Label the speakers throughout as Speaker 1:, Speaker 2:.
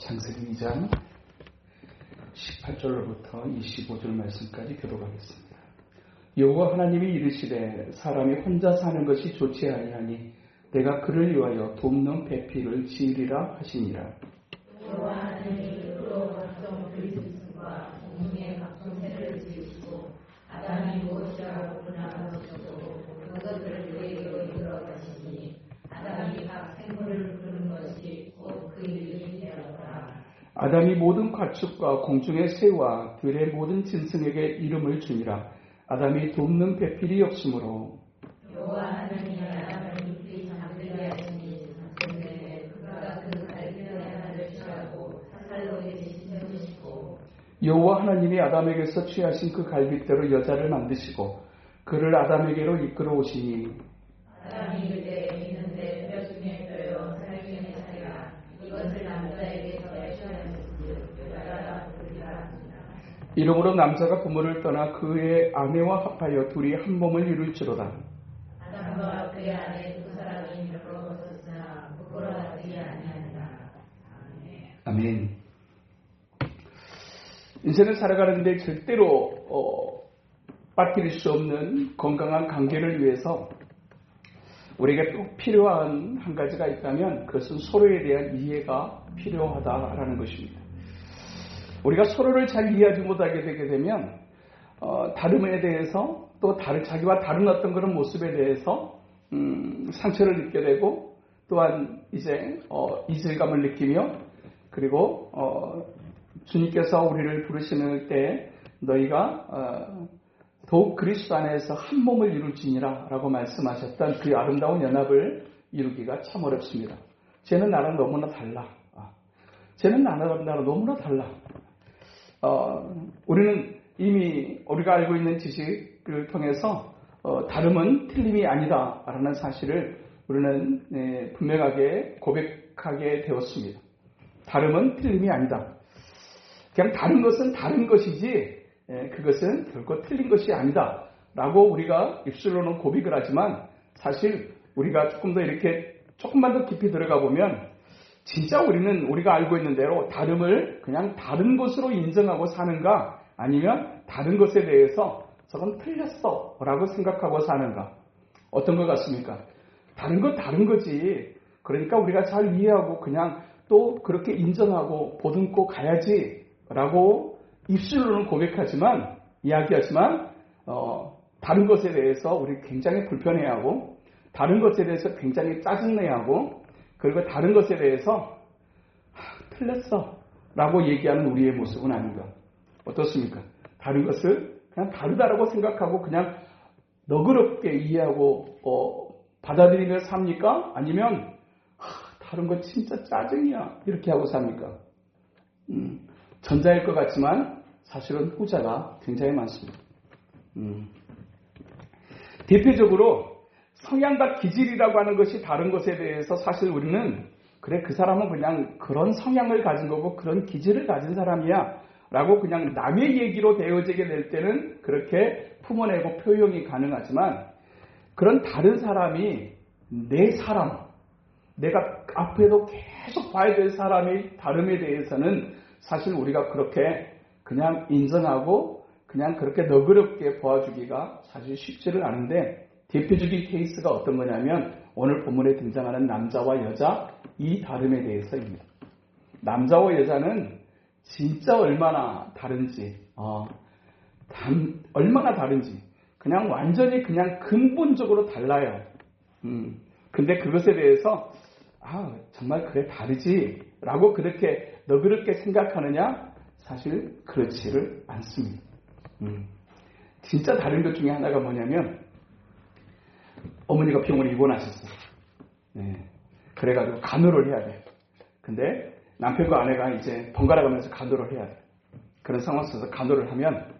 Speaker 1: 창세기 2장 18절로부터 25절 말씀까지 교독하겠습니다. 여호와 하나님이 이르시되 사람이 혼자 사는 것이 좋지 아니하니 내가 그를 위하여 돕는 배필을 지으리라 하시니라.
Speaker 2: 여호와 하나님이 흙으로 각종 그리스도와 공중의 각종 새를 지으시고 아담이 무엇이라고 분하셨고 그것들을 그에게로 이끌어 가시니 아담이 각 생물을 부르는 것이 곧 그 이름이 되었더라.
Speaker 1: 아담이 모든 가축과 공중의 새와 들의 모든 짐승에게 이름을 주니라. 아담이 돕는 배필이 없으므로
Speaker 2: 여호와 하나님이 아담을 깊이 잠들게 하시니 잠들매 그가 그 갈대의 하나를 취하고 사살로 지시고
Speaker 1: 여호와 하나님이 아담에게서 취하신 그 갈빗대로 여자를 만드시고 그를 아담에게로 이끌어 오시니
Speaker 2: 아담이 이르되 있는데 뼈 중에 뼈요 살 중에 살이라 이것을 남자에게서 취하였으니 여자라 부르리라 하니라.
Speaker 1: 이러므로 남자가 부모를 떠나 그의 아내와 합하여 둘이 한 몸을 이룰지로다.
Speaker 2: 아담과 그의 아내 두 사람이 별로 벗었으나 부끄러워하지 아니하니라.
Speaker 1: 아멘. 인생을 살아가는데 절대로 빠뜨릴 수 없는 건강한 관계를 위해서 우리에게 꼭 필요한 한 가지가 있다면 그것은 서로에 대한 이해가 필요하다라는 것입니다. 우리가 서로를 잘 이해하지 못하게 되게 되면 다름에 대해서 또 자기와 다른 어떤 그런 모습에 대해서 상처를 느끼게 되고 또한 이제 이질감을 느끼며 그리고 주님께서 우리를 부르시는 때 너희가 더욱 그리스도 안에서 한 몸을 이룰지니라 라고 말씀하셨던 그 아름다운 연합을 이루기가 참 어렵습니다. 쟤는 나랑 너무나 달라. 쟤는 나랑 너무나 달라. 우리는 이미 우리가 알고 있는 지식을 통해서 다름은 틀림이 아니다 라는 사실을 우리는 분명하게 고백하게 되었습니다. 다름은 틀림이 아니다. 그냥 다른 것은 다른 것이지 그것은 결코 틀린 것이 아니다 라고 우리가 입술로는 고백을 하지만 사실 우리가 조금만 더 깊이 들어가 보면 진짜 우리가 알고 있는 대로 다름을 그냥 다른 것으로 인정하고 사는가 아니면 다른 것에 대해서 저건 틀렸어 라고 생각하고 사는가. 어떤 것 같습니까? 다른 건 다른 거지. 그러니까 우리가 잘 이해하고 그냥 또 그렇게 인정하고 보듬고 가야지 라고 입술로는 고백하지만 이야기하지만 다른 것에 대해서 우리 굉장히 불편해하고 다른 것에 대해서 굉장히 짜증내하고 그리고 다른 것에 대해서 틀렸어 라고 얘기하는 우리의 모습은 아닌가. 어떻습니까? 다른 것을 그냥 다르다라고 생각하고 그냥 너그럽게 이해하고 받아들이며 삽니까? 아니면 다른 거 진짜 짜증이야 이렇게 하고 삽니까? 전자일 것 같지만 사실은 후자가 굉장히 많습니다. 대표적으로 성향과 기질이라고 하는 것이 다른 것에 대해서 사실 우리는 그래 그 사람은 그냥 그런 성향을 가진 거고 그런 기질을 가진 사람이야 라고 그냥 남의 얘기로 되어지게 될 때는 그렇게 품어내고 표현이 가능하지만 그런 다른 사람이 내 사람 내가 앞에도 계속 봐야 될 사람의 다름에 대해서는 사실 우리가 그렇게 그냥 인정하고 그냥 그렇게 너그럽게 보아주기가 사실 쉽지를 않은데 대표적인 케이스가 어떤 거냐면 오늘 본문에 등장하는 남자와 여자 이 다름에 대해서입니다. 남자와 여자는 진짜 얼마나 다른지 얼마나 다른지 그냥 완전히 그냥 근본적으로 달라요. 근데 그것에 대해서 정말 그래 다르지 라고 그렇게 너그럽게 생각하느냐? 사실 그렇지를 않습니다. 진짜 다른 것 중에 하나가 뭐냐면 어머니가 병원에 입원하셨어요. 그래가지고 간호를 해야 돼요. 근데 남편과 아내가 이제 번갈아 가면서 간호를 해야 돼요. 그런 상황 속에서 간호를 하면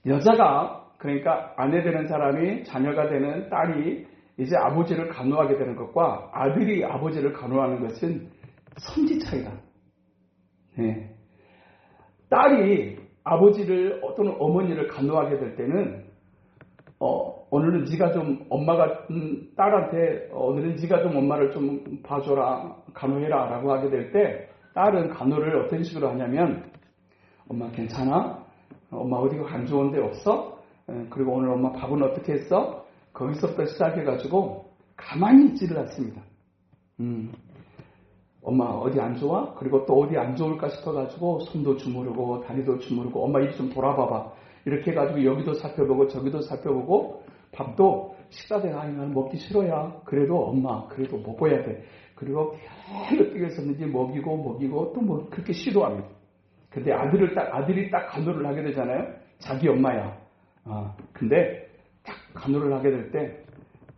Speaker 1: 여자가 그러니까 아내 되는 사람이 자녀가 되는 딸이 이제 아버지를 간호하게 되는 것과 아들이 아버지를 간호하는 것은 선지 차이다. 딸이 아버지를 어떤 어머니를 간호하게 될 때는 오늘은 네가 좀 엄마가 딸한테 오늘은 네가 좀 엄마를 좀 봐줘라 간호해라 라고 하게 될 때 딸은 간호를 어떤 식으로 하냐면 엄마 괜찮아? 엄마 어디가 안 좋은 데 없어? 그리고 오늘 엄마 밥은 어떻게 했어? 거기서부터 시작해가지고 가만히 있지를 않습니다. 엄마 어디 안 좋아? 그리고 또 어디 안 좋을까 싶어가지고 손도 주무르고 다리도 주무르고 엄마 입 좀 돌아봐봐. 이렇게 해가지고 여기도 살펴보고 저기도 살펴보고 밥도 식사 때 나는 먹기 싫어야. 그래도 엄마 그래도 먹어야 돼. 그리고 계속 뛰어서는지 먹이고 또 뭐 그렇게 시도합니다. 근데 아들이 딱 간호를 하게 되잖아요. 자기 엄마야. 근데 딱 간호를 하게 될 때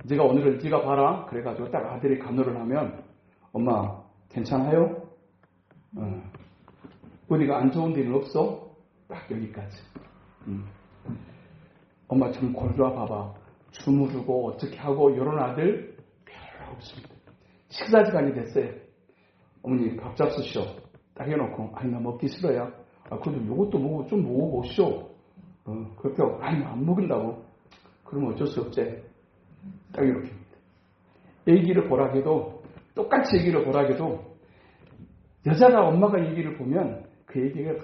Speaker 1: 네가 오늘은 네가 봐라. 그래가지고 딱 아들이 간호를 하면 엄마 괜찮아요? 어디가 안 좋은 데는 없어? 딱 여기까지. 엄마 좀 골라 봐봐. 주무르고 어떻게 하고 이런 아들 별로 없습니다. 식사 시간이 됐어요. 어머니 밥 잡수시오. 딱 해놓고 아니 나 먹기 싫어요. 그래도 요것도 먹고 좀 먹어보시오. 그렇게 하고 아니 안 먹는다고. 그러면 어쩔 수 없지. 딱 이렇게 합니다. 얘기를 보라 해도 똑같이 얘기를 보라 해도 여자가 엄마가 얘기를 보면 그 얘기를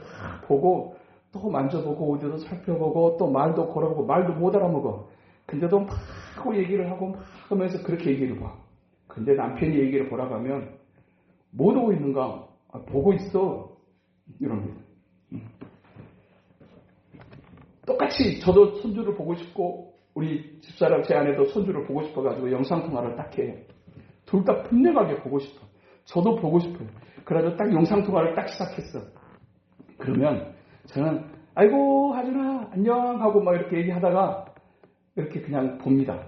Speaker 1: 보고 또 만져보고 어디도 살펴보고 또 말도 걸어보고 말도 못 알아먹어. 근데도 막 얘기를 하고 막 하면서 그렇게 얘기를 봐. 근데 남편이 얘기를 보라고 하면 뭐 보고 있는가? 보고 있어. 이럽니다. 똑같이 저도 손주를 보고 싶고 우리 집사람 제 아내도 손주를 보고 싶어가지고 영상통화를 딱 해요. 둘 다 분명하게 보고 싶어. 저도 보고 싶어요. 그래서 딱 영상통화를 딱 시작했어. 그러면 저는 아이고 하준아 안녕 하고 막 이렇게 얘기하다가 이렇게 그냥 봅니다.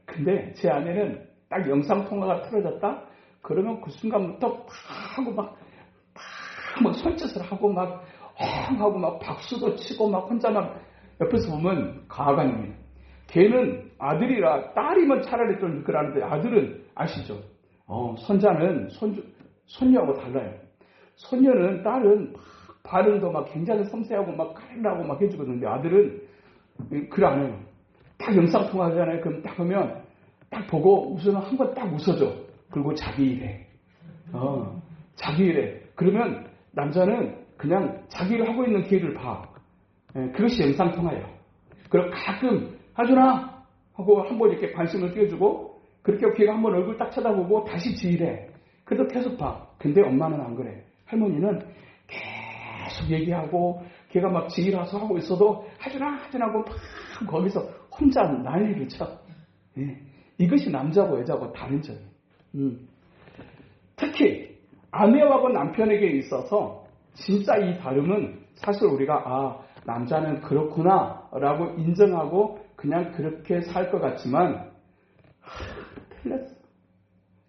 Speaker 1: 근데 제 아내는 딱 영상통화가 틀어졌다? 그러면 그 순간부터 막 하고 막 손짓을 하고 막 하고 막 박수도 치고 막 혼자 막 옆에서 보면 가관입니다. 걔는 아들이라 딸이면 차라리 좀 그러는데 아들은 아시죠? 손자는 손녀하고 달라요. 손녀는 딸은 막 발음도 막 굉장히 섬세하고 막 칼라고 막 해주거든요. 아들은 그래 안 해요. 딱 영상통화하잖아요. 그럼 딱 보면 딱 보고 우선 한번 딱 웃어줘. 그리고 자기 일해. 자기 일해. 그러면 남자는 그냥 자기 일을 하고 있는 걔를 봐. 그것이 영상통화예요. 그리고 가끔 하준아 하고 한번 이렇게 관심을 띄워주고 그렇게 걔가 한번 얼굴 딱 쳐다보고 다시 지 일해. 그래도 계속 봐. 근데 엄마는 안 그래. 할머니는 계속 얘기하고 걔가 막 지 일하서 하고 있어도 하준아 하고 막 거기서 혼자 난리를 쳐. 이것이 남자고 여자고 다른 점이에요. 특히 아내하고 남편에게 있어서 진짜 이 다름은 사실 우리가 남자는 그렇구나 라고 인정하고 그냥 그렇게 살 것 같지만 틀렸어.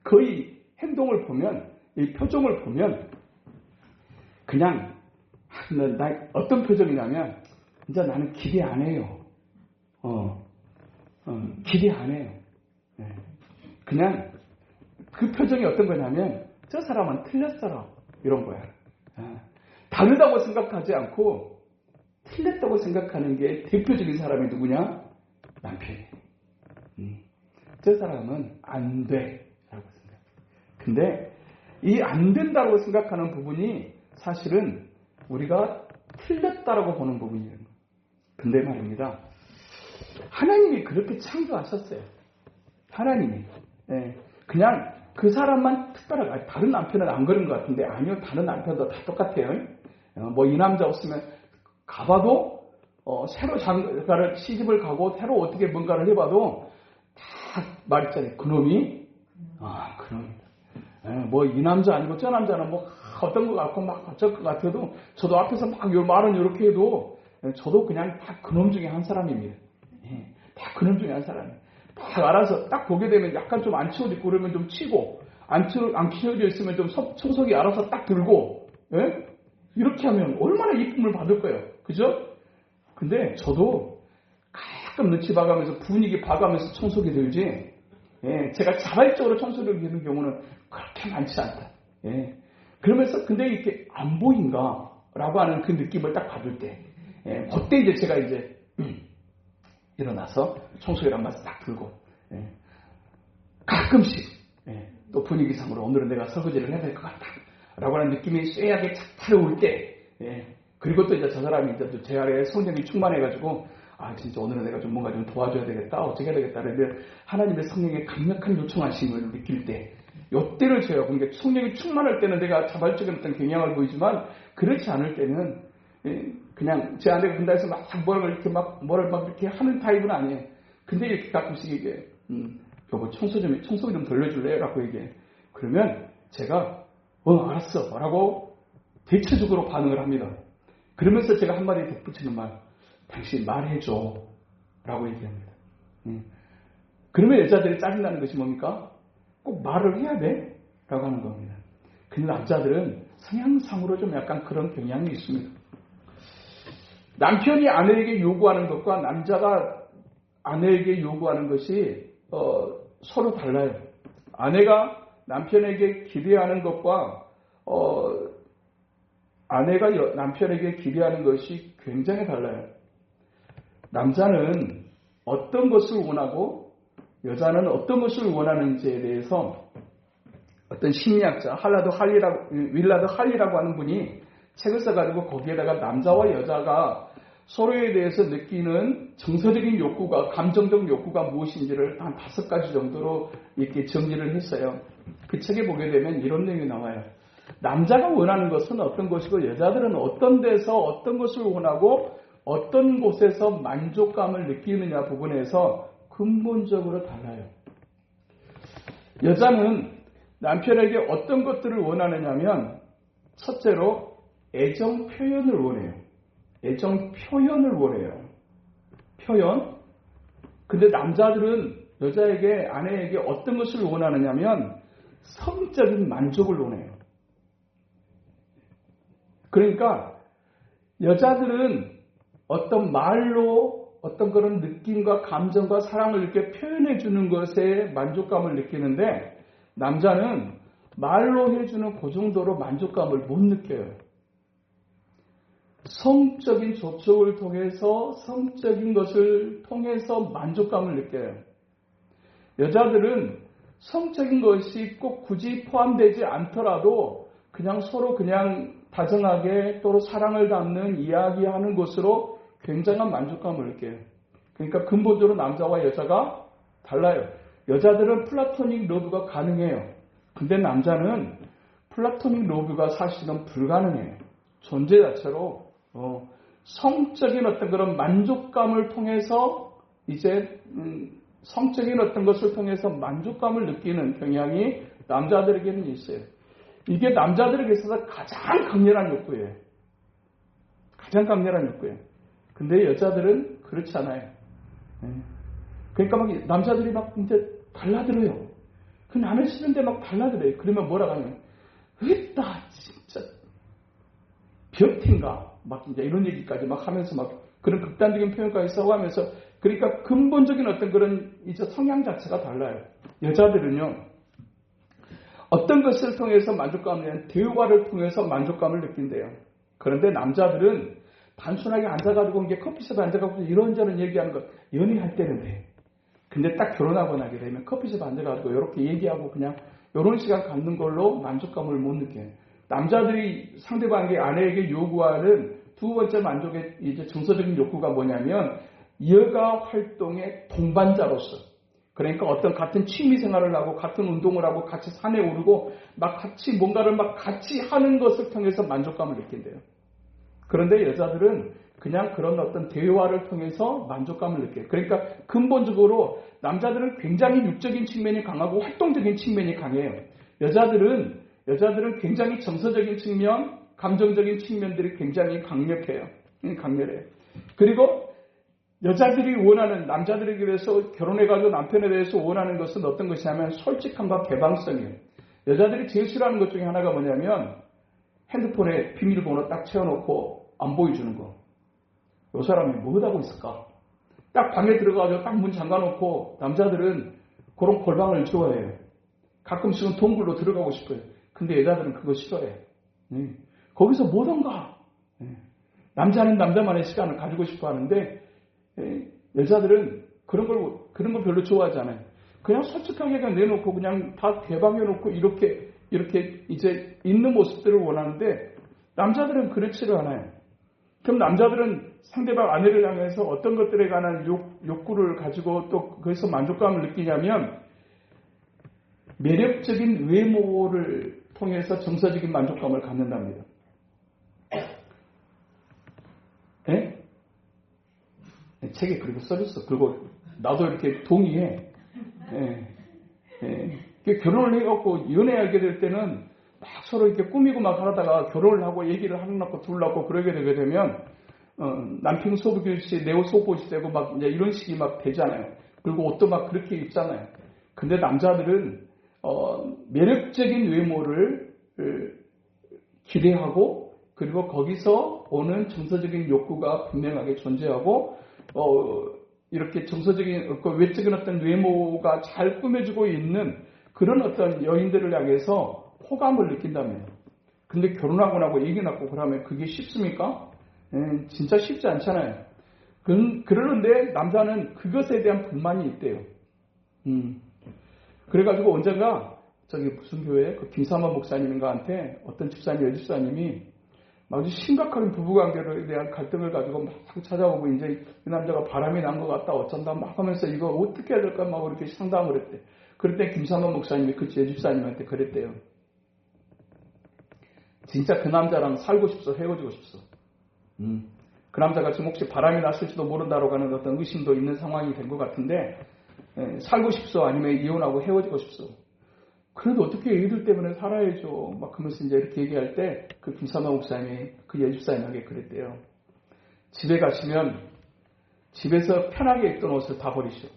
Speaker 1: 거의 행동을 보면 이 표정을 보면 그냥 어떤 표정이냐면 이제 나는 기대 안 해요. 기대 안 해요. 그냥 그 표정이 어떤 거냐면 저 사람은 틀렸어라 이런 거야. 다르다고 생각하지 않고 틀렸다고 생각하는 게 대표적인 사람이 누구냐? 남편이에요. 저 사람은 안 돼 라고 생각해요. 근데 이 안 된다고 생각하는 부분이 사실은 우리가 틀렸다라고 보는 부분이에요. 근데 말입니다. 하나님이 그렇게 창조하셨어요. 하나님이. 그냥 그 사람만 특별하게, 다른 남편은 안 그런 것 같은데, 아니요, 다른 남편도 다 똑같아요. 이 남자 없으면, 가봐도, 새로 장가를, 시집을 가고, 새로 어떻게 뭔가를 해봐도, 다 말했잖아요. 그놈이, 그놈이다. 이 남자 아니고, 저 남자는 어떤 것 같고, 막 어쩔 것 같아도, 저도 앞에서 막 말은 이렇게 해도, 저도 그냥 다 그놈 중에 한 사람입니다. 다 그놈 중에 한 사람이에요. 딱 알아서 딱 보게 되면 약간 좀 안 치워지고 그러면 좀 치고 안 치워져 있으면 좀 청소기 알아서 딱 들고 이렇게 하면 얼마나 이쁨을 받을 거예요. 그죠? 근데 저도 가끔 눈치 봐가면서 분위기 봐가면서 청소기 들지 제가 자발적으로 청소기를 드는 경우는 그렇게 많지 않다. 그러면서 근데 이렇게 안 보인가 라고 하는 그 느낌을 딱 받을 때 그때 이제 제가 이제 일어나서 청소기를 한 마디 딱 들고 가끔씩 또 분위기상으로 오늘은 내가 설거지를 해야 될 것 같다 라고 하는 느낌이 쎄하게 착 타려올 때, 그리고 또 이제 저 사람이 이제 제 아래에 성령이 충만해가지고, 진짜 오늘은 내가 좀 뭔가 좀 도와줘야 되겠다, 어떻게 해야 되겠다, 그런데 하나님의 성령의 강력한 요청하심을 느낄 때, 요때를 줘요. 그러니까 성령이 충만할 때는 내가 자발적인 어떤 경향을 보이지만, 그렇지 않을 때는, 그냥 제 아내가 군다에서 막 뭐를 이렇게 하는 타입은 아니에요. 근데 이렇게 가끔씩 이게, 여보 청소기 좀 돌려줄래? 라고 얘기해. 그러면 제가, 알았어. 라고 대체적으로 반응을 합니다. 그러면서 제가 한마디 덧붙이는 말, 당신 말해줘. 라고 얘기합니다. 그러면 여자들이 짜증나는 것이 뭡니까? 꼭 말을 해야 돼? 라고 하는 겁니다. 근데 남자들은 성향상으로 좀 약간 그런 경향이 있습니다. 남편이 아내에게 요구하는 것과 남자가 아내에게 요구하는 것이 서로 달라요. 아내가 남편에게 기대하는 것과 아내가 남편에게 기대하는 것이 굉장히 달라요. 남자는 어떤 것을 원하고 여자는 어떤 것을 원하는지에 대해서 어떤 심리학자 윌라드 할리라고 하는 분이 책을 써가지고 거기에다가 남자와 여자가 서로에 대해서 느끼는 정서적인 욕구가, 감정적 욕구가 무엇인지를 한 5가지 정도로 이렇게 정리를 했어요. 그 책에 보게 되면 이런 내용이 나와요. 남자가 원하는 것은 어떤 것이고 여자들은 어떤 데서 어떤 것을 원하고 어떤 곳에서 만족감을 느끼느냐 부분에서 근본적으로 달라요. 여자는 남편에게 어떤 것들을 원하느냐면 첫째로 애정 표현을 원해요. 애정 표현을 원해요. 표현. 근데 남자들은 여자에게, 아내에게 어떤 것을 원하느냐면 성적인 만족을 원해요. 그러니까 여자들은 어떤 말로 어떤 그런 느낌과 감정과 사랑을 이렇게 표현해 주는 것에 만족감을 느끼는데 남자는 말로 해주는 그 정도로 만족감을 못 느껴요. 성적인 접촉을 통해서 성적인 것을 통해서 만족감을 느껴요. 여자들은 성적인 것이 꼭 굳이 포함되지 않더라도 그냥 서로 그냥 다정하게 또 사랑을 담는 이야기하는 것으로 굉장한 만족감을 느껴요. 그러니까 근본적으로 남자와 여자가 달라요. 여자들은 플라토닉 러브가 가능해요. 근데 남자는 플라토닉 러브가 사실은 불가능해요. 존재 자체로 성적인 어떤 그런 만족감을 통해서 이제 성적인 어떤 것을 통해서 만족감을 느끼는 경향이 남자들에게는 있어요. 이게 남자들에게 있어서 가장 강렬한 욕구예요. 가장 강렬한 욕구예요. 근데 여자들은 그렇지 않아요. 그러니까 막 남자들이 막 이제 달라들어요. 그 남의 싫은데 막 달라들어요. 그러면 뭐라고 하냐면, 으따, 진짜, 벼틴가? 막 이제 이런 얘기까지 막 하면서 막 그런 극단적인 표현까지 써가면서, 그러니까 근본적인 어떤 그런 이제 성향 자체가 달라요. 여자들은요, 어떤 것을 통해서 만족감을 내는 대화를 통해서 만족감을 느낀대요. 그런데 남자들은 단순하게 앉아가지고 이게 커피숍에 앉아가지고 이런저런 얘기하는 거 연애할 때는 돼. 근데 딱 결혼하고 나게 되면 커피숍에 앉아가지고 이렇게 얘기하고 그냥 이런 시간 갖는 걸로 만족감을 못 느껴요. 남자들이 상대방에게 아내에게 요구하는 두 번째 만족의 이제 정서적인 욕구가 뭐냐면 여가 활동의 동반자로서, 그러니까 어떤 같은 취미 생활을 하고 같은 운동을 하고 같이 산에 오르고 막 같이 뭔가를 막 같이 하는 것을 통해서 만족감을 느낀대요. 그런데 여자들은 그냥 그런 어떤 대화를 통해서 만족감을 느껴요. 그러니까 근본적으로 남자들은 굉장히 육적인 측면이 강하고 활동적인 측면이 강해요. 여자들은 굉장히 정서적인 측면, 감정적인 측면들이 굉장히 강력해요. 강렬해요. 그리고 여자들이 원하는, 남자들에게 대해서 결혼해가지고 남편에 대해서 원하는 것은 어떤 것이냐면 솔직함과 개방성이에요. 여자들이 제일 싫어하는 것 중에 하나가 뭐냐면 핸드폰에 비밀번호 딱 채워놓고 안 보여주는 거. 이 사람이 뭐 하고 있을까? 딱 방에 들어가서 딱 문 잠가놓고 남자들은 그런 골방을 좋아해요. 가끔씩은 동굴로 들어가고 싶어요. 근데 여자들은 그거 싫어해요. 거기서 뭐던가. 남자는 남자만의 시간을 가지고 싶어 하는데 여자들은 그런 걸 별로 좋아하지 않아요. 그냥 솔직하게 그냥 내놓고 그냥 다 개방해놓고 이렇게 이렇게 이제 있는 모습들을 원하는데 남자들은 그렇지를 않아요. 그럼 남자들은 상대방 아내를 향해서 어떤 것들에 관한 욕구를 가지고 또 거기서 만족감을 느끼냐면 매력적인 외모를 통해서 정서적인 만족감을 갖는답니다. 네? 책에 그렇게 써졌어. 그리고 나도 이렇게 동의해. 결혼을 해갖고 연애하게 될 때는 막 서로 이렇게 꾸미고 막 하다가 결혼을 하고 얘기를 하나 낳고 둘 낳고 그러게 되게 되면 남편 속옷이 내 옷 속옷이 되고 막 이제 이런 식이 막 되잖아요. 그리고 옷도 막 그렇게 입잖아요. 근데 남자들은 매력적인 외모를 기대하고 그리고 거기서 오는 정서적인 욕구가 분명하게 존재하고 이렇게 정서적인 외적인 어떤 외모가 잘 꾸며지고 있는 그런 어떤 여인들을 향해서 호감을 느낀다면 근데 결혼하고 나고 얘기 낳고 그러면 그게 쉽습니까? 진짜 쉽지 않잖아요. 그러는데 남자는 그것에 대한 불만이 있대요. 그래가지고 언젠가 저기 무슨 교회 그 김삼원 목사님인가한테 어떤 집사님 여집사님이 아주 심각한 부부관계에 대한 갈등을 가지고 막 찾아오고 이제 이 남자가 바람이 난 것 같다 어쩐다 막 하면서 이거 어떻게 해야 될까 막 이렇게 상담을 했대. 그럴 때 김삼원 목사님이 그 여집사님한테 그랬대요. 진짜 그 남자랑 살고 싶어 헤어지고 싶어. 그 남자가 지금 혹시 바람이 났을지도 모른다고 하는 어떤 의심도 있는 상황이 된 것 같은데 살고 싶어 아니면 이혼하고 헤어지고 싶어. 그래도 어떻게 애들 때문에 살아야죠. 막 그러면서 이제 이렇게 얘기할 때 그 김삼아 목사님이 그 여집사님에게 그랬대요. 집에 가시면 집에서 편하게 입던 옷을 다 버리시오.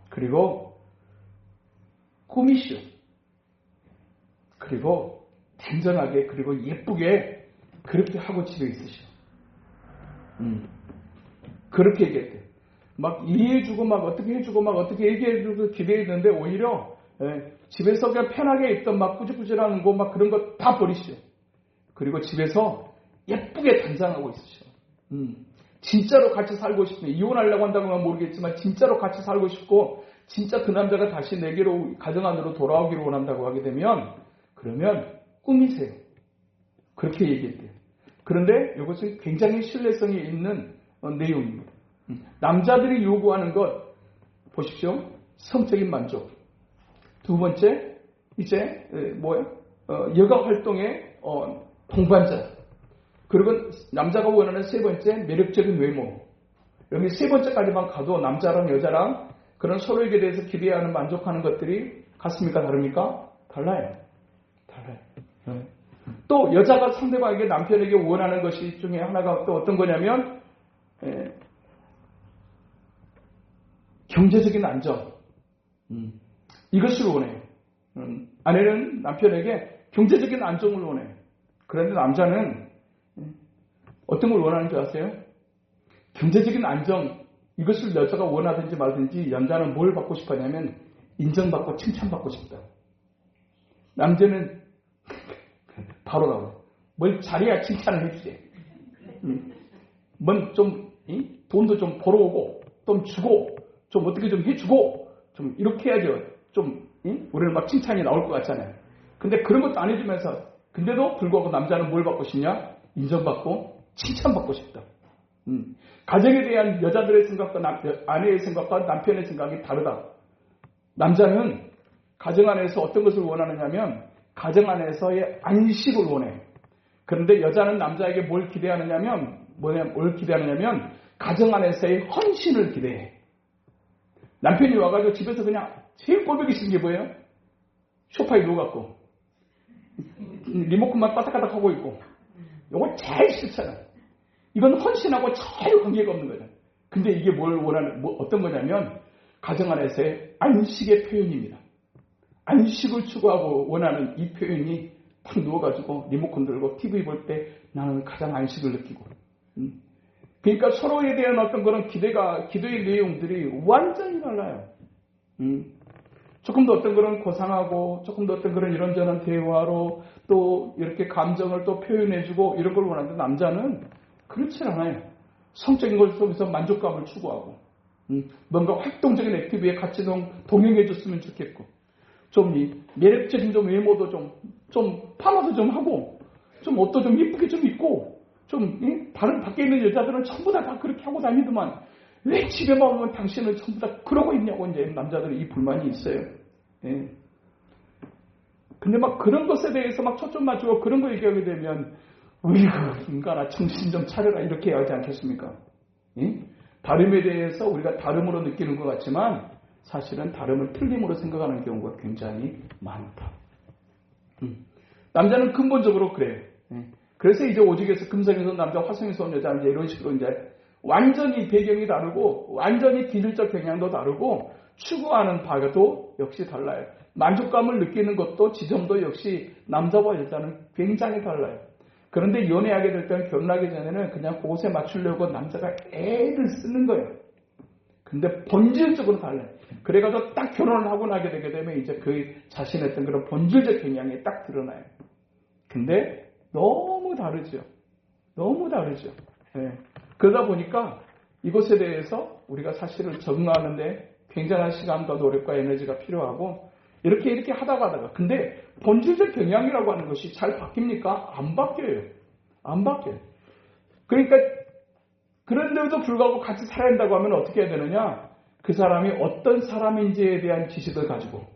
Speaker 1: 그리고 꾸미시오. 그리고 단정하게 그리고 예쁘게 그렇게 하고 집에 있으시오. 그렇게 얘기했대요. 막 이해해주고 막 어떻게 해주고 막 어떻게 얘기해주고 기대했는데 오히려 집에서 그냥 편하게 입던 막 꾸질꾸질하는 거 막 그런 거 다 버리시오. 그리고 집에서 예쁘게 단장하고 있으시오. 진짜로 같이 살고 싶으면 이혼하려고 한다고는 모르겠지만 진짜로 같이 살고 싶고 진짜 그 남자가 다시 내게로 가정 안으로 돌아오기를 원한다고 하게 되면 그러면 꾸미세요. 그렇게 얘기했대요. 그런데 이것은 굉장히 신뢰성이 있는 내용입니다. 남자들이 요구하는 것 보십시오. 성적인 만족. 두 번째 이제 여가 활동의 동반자. 그리고 남자가 원하는 세 번째 매력적인 외모. 여기 세 번째까지만 가도 남자랑 여자랑 그런 서로에게 대해서 기대하는 만족하는 것들이 같습니까? 다릅니까? 달라요. 또 여자가 상대방에게 남편에게 원하는 것이 중에 하나가 또 어떤 거냐면 경제적인 안정. 이것을 원해요. 아내는 남편에게 경제적인 안정을 원해요. 그런데 남자는 어떤 걸 원하는 줄 아세요? 경제적인 안정, 이것을 여자가 원하든지 말든지 남자는 뭘 받고 싶어하냐면 인정받고 칭찬받고 싶다. 남자는 바로 나와요. 뭘 잘해야 칭찬을 해주지. 좀 돈도 좀 벌어오고 좀 주고 좀 어떻게 좀 해주고 좀 이렇게 해야죠. 좀 우리는 막 칭찬이 나올 것 같잖아요. 근데 그런 것도 안 해주면서 근데도 불구하고 남자는 뭘 받고 싶냐? 인정받고 칭찬받고 싶다. 가정에 대한 여자들의 생각과 아내의 생각과 남편의 생각이 다르다. 남자는 가정 안에서 어떤 것을 원하느냐면 가정 안에서의 안식을 원해. 그런데 여자는 남자에게 뭘 기대하느냐면 가정 안에서의 헌신을 기대해. 남편이 와가지고 집에서 그냥 제일 꼴보기 싫은 게 뭐예요? 소파에 누워갖고 리모컨만 까닥까닥 하고 있고 이거 제일 싫잖아. 이건 헌신하고 전혀 관계가 없는 거죠. 근데 이게 어떤 거냐면 가정 안에서의 안식의 표현입니다. 안식을 추구하고 원하는 이 표현이 딱 누워가지고 리모컨 들고 TV 볼 때 나는 가장 안식을 느끼고. 그러니까 서로에 대한 어떤 그런 기도의 내용들이 완전히 달라요. 조금 더 어떤 그런 고상하고 조금 더 어떤 그런 이런저런 대화로 또 이렇게 감정을 또 표현해주고 이런 걸 원하는데 남자는 그렇지 않아요. 성적인 걸 속에서 만족감을 추구하고 뭔가 활동적인 액티비티에 같이 동행해줬으면 좋겠고 좀 매력적인 좀 외모도 좀 파마도 좀 하고, 좀 옷도 좀 이쁘게 좀 입고, 다른 밖에 있는 여자들은 전부 다 그렇게 하고 다니더만, 왜 집에만 오면 당신은 전부 다 그러고 있냐고 이제 남자들은 이 불만이 있어요. 예. 근데 막 그런 것에 대해서 막 초점 맞추고 그런 거 얘기하게 되면, 으이구, 인간아, 정신 좀 차려라, 이렇게 하지 않겠습니까? 예? 다름에 대해서 우리가 다름으로 느끼는 것 같지만, 사실은 다름을 틀림으로 생각하는 경우가 굉장히 많다. 남자는 근본적으로 그래요. 그래서 이제 오직에서 금성에서 남자, 화성에서 온 여자, 이제 이런 식으로 이제 완전히 배경이 다르고, 완전히 기질적 경향도 다르고, 추구하는 바도 역시 달라요. 만족감을 느끼는 것도 지점도 역시 남자와 여자는 굉장히 달라요. 그런데 연애하게 될 때는 결혼하기 전에는 그냥 그것에 맞추려고 남자가 애를 쓰는 거예요. 근데 본질적으로 달라요. 그래가지고 딱 결혼을 하고 나게 되게 되면 이제 그 자신의 어떤 그런 본질적 경향이 딱 드러나요. 근데 너무 다르죠. 너무 다르죠. 네. 그러다 보니까 이것에 대해서 우리가 사실은 적응하는데 굉장한 시간과 노력과 에너지가 필요하고 이렇게 하다가 근데 본질적 경향이라고 하는 것이 잘 바뀝니까? 안 바뀌어요. 안 바뀌어요. 그러니까 그런데도 불구하고 같이 살아야 한다고 하면 어떻게 해야 되느냐? 그 사람이 어떤 사람인지에 대한 지식을 가지고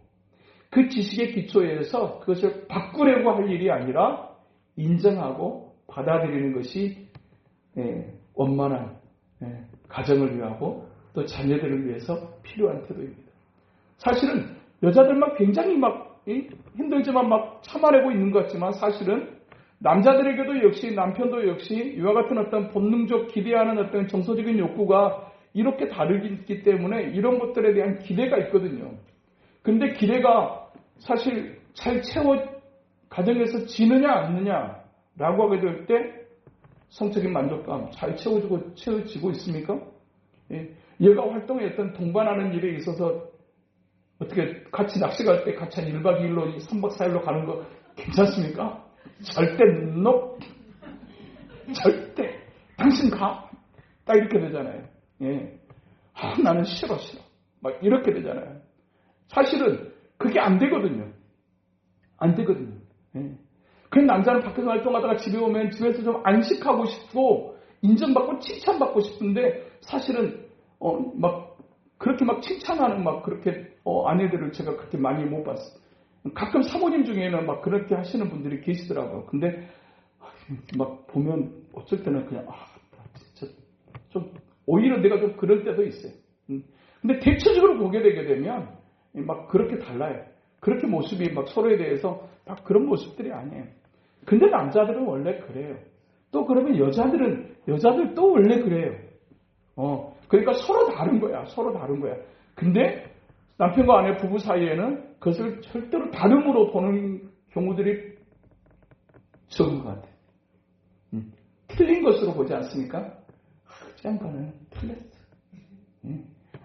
Speaker 1: 그 지식의 기초에서 그것을 바꾸려고 할 일이 아니라 인정하고 받아들이는 것이 원만한 가정을 위하고 또 자녀들을 위해서 필요한 태도입니다. 사실은 여자들만 굉장히 힘들지만 참아내고 있는 것 같지만 사실은 남자들에게도 역시 남편도 역시 이와 같은 어떤 본능적 기대하는 어떤 정서적인 욕구가 이렇게 다르기 때문에 이런 것들에 대한 기대가 있거든요. 근데 기대가 사실 잘 가정에서 지느냐 않느냐라고 하게 될 때 성적인 만족감 잘 채워지고 있습니까? 얘가 활동했던 동반하는 일에 있어서 어떻게 같이 낚시 갈 때 같이 한 1박 2일로 3박 4일로 가는 거 괜찮습니까? 절대 절대 당신 가 딱 이렇게 되잖아요. 나는 싫어 막 이렇게 되잖아요. 사실은 그게 안 되거든요. 그 남자는 밖에서 활동하다가 집에 오면 집에서 좀 안식하고 싶고 인정받고 칭찬받고 싶은데 사실은 그렇게 칭찬하는 그렇게 아내들을 제가 그렇게 많이 못 봤어요. 가끔 사모님 중에는 그렇게 하시는 분들이 계시더라고요. 근데 보면 어쩔 때는 그냥 진짜 좀 오히려 내가 좀 그럴 때도 있어요. 근데 대체적으로 보게 되게 되면 그렇게 달라요. 그렇게 모습이 서로에 대해서 그런 모습들이 아니에요. 근데 남자들은 원래 그래요. 또 그러면 여자들도 원래 그래요. 그러니까 서로 다른 거야. 근데 남편과 아내 부부 사이에는 그것을 절대로 다름으로 보는 경우들이 적은 것 같아요. 틀린 것으로 보지 않습니까? 그 양반은 틀렸어.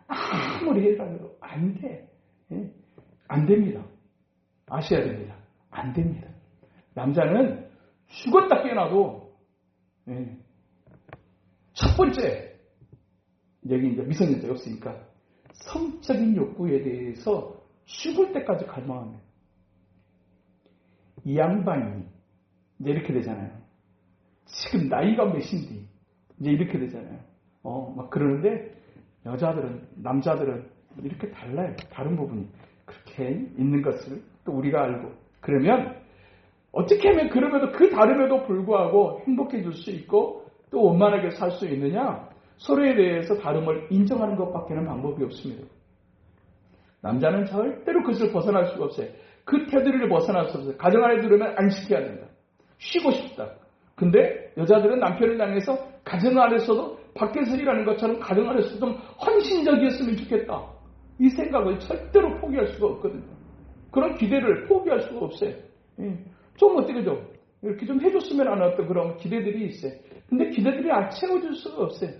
Speaker 1: 아무리 해도 안 돼. 안 됩니다. 아셔야 됩니다. 안 됩니다. 남자는 죽었다 깨어나도 첫 번째 여기 이제 미성년자가 없으니까 성적인 욕구에 대해서 죽을 때까지 갈망합니다. 이 양반이 이제 이렇게 되잖아요. 지금 나이가 몇인데 이제 이렇게 되잖아요. 그러는데 남자들은 이렇게 달라요. 다른 부분이 그렇게 있는 것을 또 우리가 알고 그러면 어떻게 하면 그럼에도 그 다름에도 불구하고 행복해질 수 있고 또 원만하게 살 수 있느냐? 서로에 대해서 다름을 인정하는 것밖에는 방법이 없습니다. 남자는 절대로 그것을 벗어날 수가 없어요. 그 테두리를 벗어날 수 없어요. 가정 안에 들으면 안식해야 된다. 쉬고 싶다. 근데 여자들은 남편을 향해서 가정 안에서도 밖에서 일하는 것처럼 가정 안에서도 좀 헌신적이었으면 좋겠다. 이 생각을 절대로 포기할 수가 없거든요. 그런 기대를 포기할 수가 없어요. 좀 어떻게 이렇게 좀 해줬으면 하는 어떤 그런 기대들이 있어요. 근데 기대들이 채워줄 수가 없어요.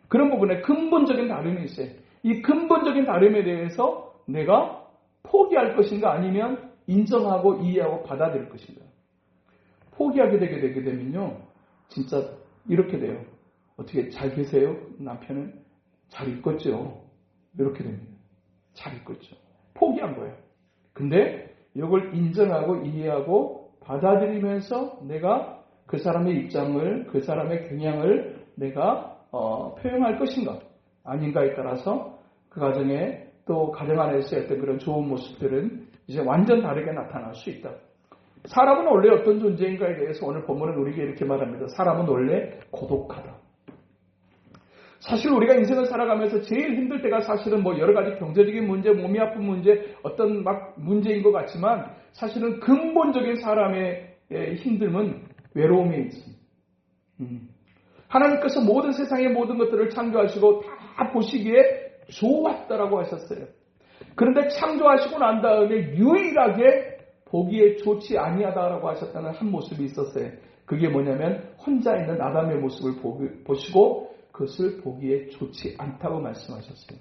Speaker 1: 그런 부분에 근본적인 다름이 있어요. 이 근본적인 다름에 대해서 내가 포기할 것인가 아니면 인정하고 이해하고 받아들일 것인가. 포기하게 되게 되면요. 진짜 이렇게 돼요. 어떻게 잘 계세요? 남편은 잘 있겠죠. 이렇게 됩니다. 잘 있겠죠. 포기한 거예요. 근데 이걸 인정하고 이해하고 받아들이면서 내가 그 사람의 입장을, 그 사람의 경향을 내가 표현할 것인가 아닌가에 따라서 그 가정에 또 가정 안에서의 어떤 그런 좋은 모습들은 이제 완전 다르게 나타날 수 있다. 사람은 원래 어떤 존재인가에 대해서 오늘 본문은 우리에게 이렇게 말합니다. 사람은 원래 고독하다. 사실 우리가 인생을 살아가면서 제일 힘들 때가 사실은 뭐 여러 가지 경제적인 문제, 몸이 아픈 문제, 어떤 막 문제인 것 같지만 사실은 근본적인 사람의 힘듦은 외로움에 있습니다. 하나님께서 모든 세상의 모든 것들을 창조하시고 다 보시기에 좋았다라고 하셨어요. 그런데 창조하시고 난 다음에 유일하게 보기에 좋지 아니하다라고 하셨다는 한 모습이 있었어요. 그게 뭐냐면 혼자 있는 아담의 모습을 보시고 그것을 보기에 좋지 않다고 말씀하셨어요.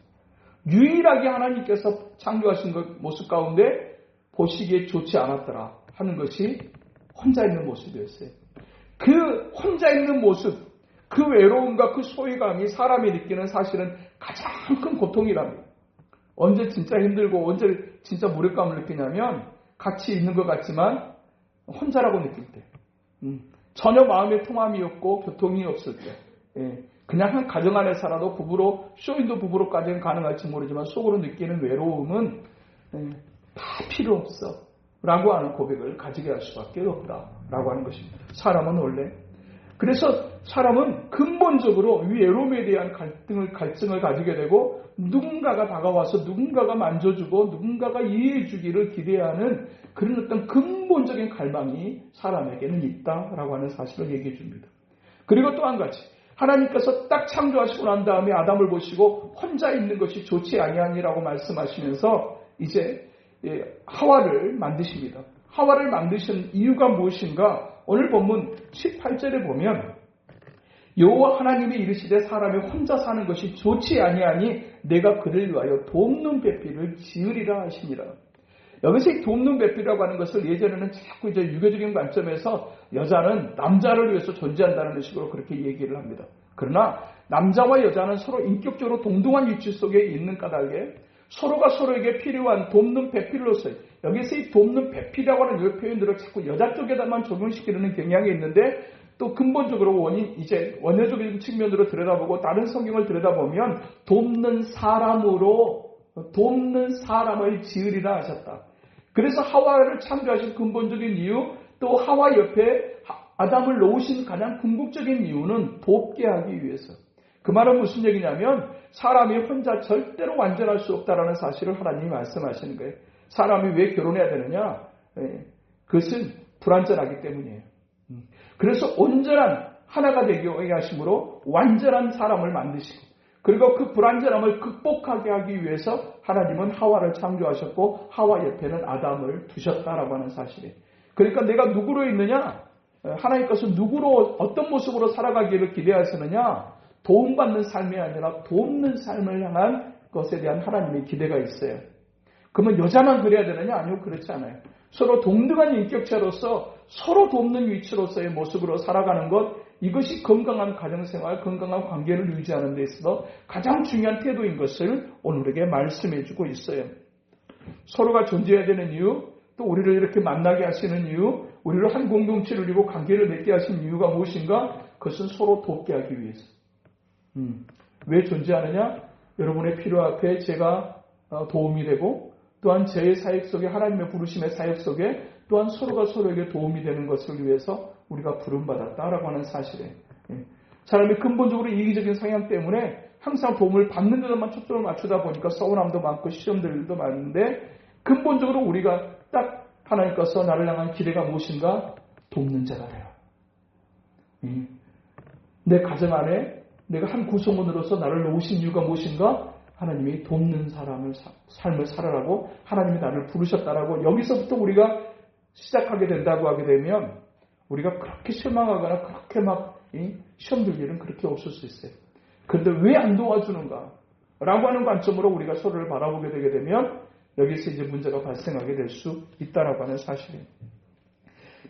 Speaker 1: 유일하게 하나님께서 창조하신 모습 가운데 보시기에 좋지 않았더라 하는 것이 혼자 있는 모습이었어요. 그 혼자 있는 모습, 그 외로움과 그 소외감이 사람이 느끼는 사실은 가장 큰 고통이랍니다. 언제 진짜 힘들고 언제 진짜 무력감을 느끼냐면 같이 있는 것 같지만 혼자라고 느낄 때, 전혀 마음의 통함이 없고 교통이 없을 때, 그냥 한 가정 안에 살아도 부부로, 쇼윈도 부부로까지는 가능할지 모르지만 속으로 느끼는 외로움은 다 필요 없어 라고 하는 고백을 가지게 할 수밖에 없다라고 하는 것입니다. 사람은 원래. 그래서 사람은 근본적으로 이 외로움에 대한 갈증을 가지게 되고 누군가가 다가와서 누군가가 만져주고 누군가가 이해해주기를 기대하는 그런 어떤 근본적인 갈망이 사람에게는 있다라고 하는 사실을 얘기해 줍니다. 그리고 또 한 가지, 하나님께서 딱 창조하시고 난 다음에 아담을 보시고 혼자 있는 것이 좋지 아니하니라고 말씀하시면서 이제 하와를 만드십니다. 하와를 만드신 이유가 무엇인가? 오늘 본문 18절에 보면 여호와 하나님이 이르시되 사람이 혼자 사는 것이 좋지 아니하니 내가 그를 위하여 돕는 배필을 지으리라 하시니라. 여기서 이 돕는 배필이라고 하는 것을 예전에는 자꾸 이제 유교적인 관점에서 여자는 남자를 위해서 존재한다는 식으로 그렇게 얘기를 합니다. 그러나 남자와 여자는 서로 인격적으로 동등한 위치 속에 있는 까닭에 서로가 서로에게 필요한 돕는 배필로서 여기서 이 돕는 배필이라고 하는 이 표현들을 자꾸 여자 쪽에다만 적용시키는 경향이 있는데 또 근본적으로 이제 원어적인 측면으로 들여다보고 다른 성경을 들여다보면 돕는 사람을 지으리라 하셨다. 그래서 하와를 창조하신 근본적인 이유, 또 하와 옆에 아담을 놓으신 가장 궁극적인 이유는 돕게 하기 위해서. 그 말은 무슨 얘기냐면 사람이 혼자 절대로 완전할 수 없다라는 사실을 하나님이 말씀하시는 거예요. 사람이 왜 결혼해야 되느냐? 그것은 불완전하기 때문이에요. 그래서 온전한 하나가 되게 하심으로 완전한 사람을 만드시고 그리고 그 불완전함을 극복하게 하기 위해서 하나님은 하와를 창조하셨고 하와 옆에는 아담을 두셨다라고 하는 사실이에요. 그러니까 내가 누구로 있느냐? 하나님께서 누구로 어떤 모습으로 살아가기를 기대하시느냐? 도움받는 삶이 아니라 돕는 삶을 향한 것에 대한 하나님의 기대가 있어요. 그러면 여자만 그래야 되느냐? 아니요, 그렇지 않아요. 서로 동등한 인격체로서 서로 돕는 위치로서의 모습으로 살아가는 것, 이것이 건강한 가정생활, 건강한 관계를 유지하는 데 있어서 가장 중요한 태도인 것을 오늘에게 말씀해주고 있어요. 서로가 존재해야 되는 이유, 또 우리를 이렇게 만나게 하시는 이유, 우리를 한 공동체를 이루고 관계를 맺게 하신 이유가 무엇인가? 그것은 서로 돕게 하기 위해서. 왜 존재하느냐? 여러분의 필요 앞에 제가 도움이 되고 또한 제 사역 속에 하나님의 부르심의 사역 속에 또한 서로가 서로에게 도움이 되는 것을 위해서 우리가 부름받았다라고 하는 사실이에요. 사람이 근본적으로 이기적인 성향 때문에 항상 도움을 받는 데만 초점을 맞추다 보니까 서운함도 많고 시험들도 많은데 근본적으로 우리가 딱 하나님께서 나를 향한 기대가 무엇인가? 돕는 자가 되라. 내 가정 안에 내가 한 구성원으로서 나를 놓으신 이유가 무엇인가? 하나님이 돕는 삶을 살아라고 하나님이 나를 부르셨다라고 여기서부터 우리가 시작하게 된다고 하게 되면 우리가 그렇게 실망하거나 그렇게 막 시험 들 일은 그렇게 없을 수 있어요. 그런데 왜 안 도와주는가? 라고 하는 관점으로 우리가 서로를 바라보게 되게 되면 여기서 이제 문제가 발생하게 될 수 있다라고 하는 사실이에요.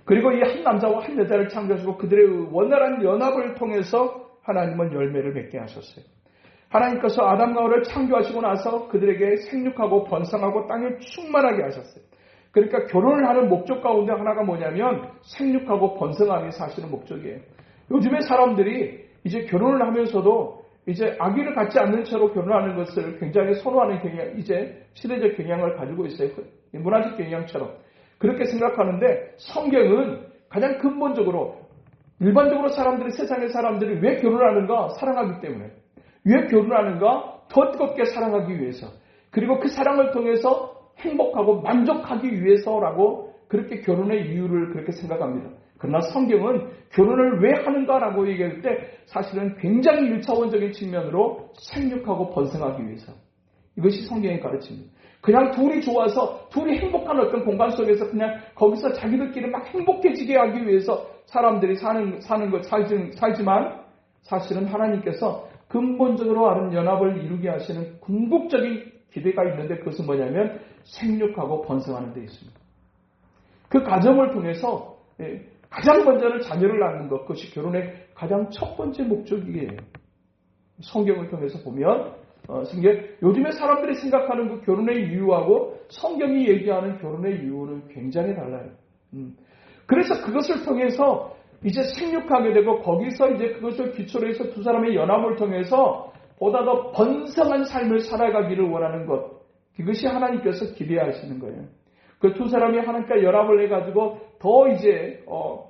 Speaker 1: 그리고 이 한 남자와 한 여자를 창조하시고 그들의 원활한 연합을 통해서 하나님은 열매를 맺게 하셨어요. 하나님께서 아담과 하와를 창조하시고 나서 그들에게 생육하고 번성하고 땅을 충만하게 하셨어요. 그러니까 결혼을 하는 목적 가운데 하나가 뭐냐면 생육하고 번성함이 사실은 목적이에요. 요즘에 사람들이 이제 결혼을 하면서도 이제 아기를 갖지 않는 채로 결혼하는 것을 굉장히 선호하는 경향, 이제 시대적 경향을 가지고 있어요. 문화적 경향처럼. 그렇게 생각하는데 성경은 가장 근본적으로 일반적으로 사람들이, 세상의 사람들이 왜 결혼하는가? 사랑하기 때문에. 왜 결혼하는가? 더 뜨겁게 사랑하기 위해서. 그리고 그 사랑을 통해서 행복하고 만족하기 위해서라고 그렇게 결혼의 이유를 그렇게 생각합니다. 그러나 성경은 결혼을 왜 하는가라고 얘기할 때 사실은 굉장히 1차원적인 측면으로 생육하고 번성하기 위해서. 이것이 성경의 가르침입니다. 그냥 둘이 좋아서 둘이 행복한 어떤 공간 속에서 그냥 거기서 자기들끼리 막 행복해지게 하기 위해서 사람들이 살지만 사실은 하나님께서 근본적으로 아름 연합을 이루게 하시는 궁극적인 기대가 있는데 그것은 뭐냐면 생육하고 번성하는 데 있습니다. 그 과정을 통해서 가장 먼저는 자녀를 낳는 것, 그것이 결혼의 가장 첫 번째 목적이에요. 성경을 통해서 보면 요즘에 사람들이 생각하는 그 결혼의 이유하고 성경이 얘기하는 결혼의 이유는 굉장히 달라요. 그래서 그것을 통해서 이제 생육하게 되고 거기서 이제 그것을 기초로 해서 두 사람의 연합을 통해서 보다 더 번성한 삶을 살아가기를 원하는 것. 이것이 하나님께서 기대하시는 거예요. 그 두 사람이 하나님과 연합을 해가지고 더 이제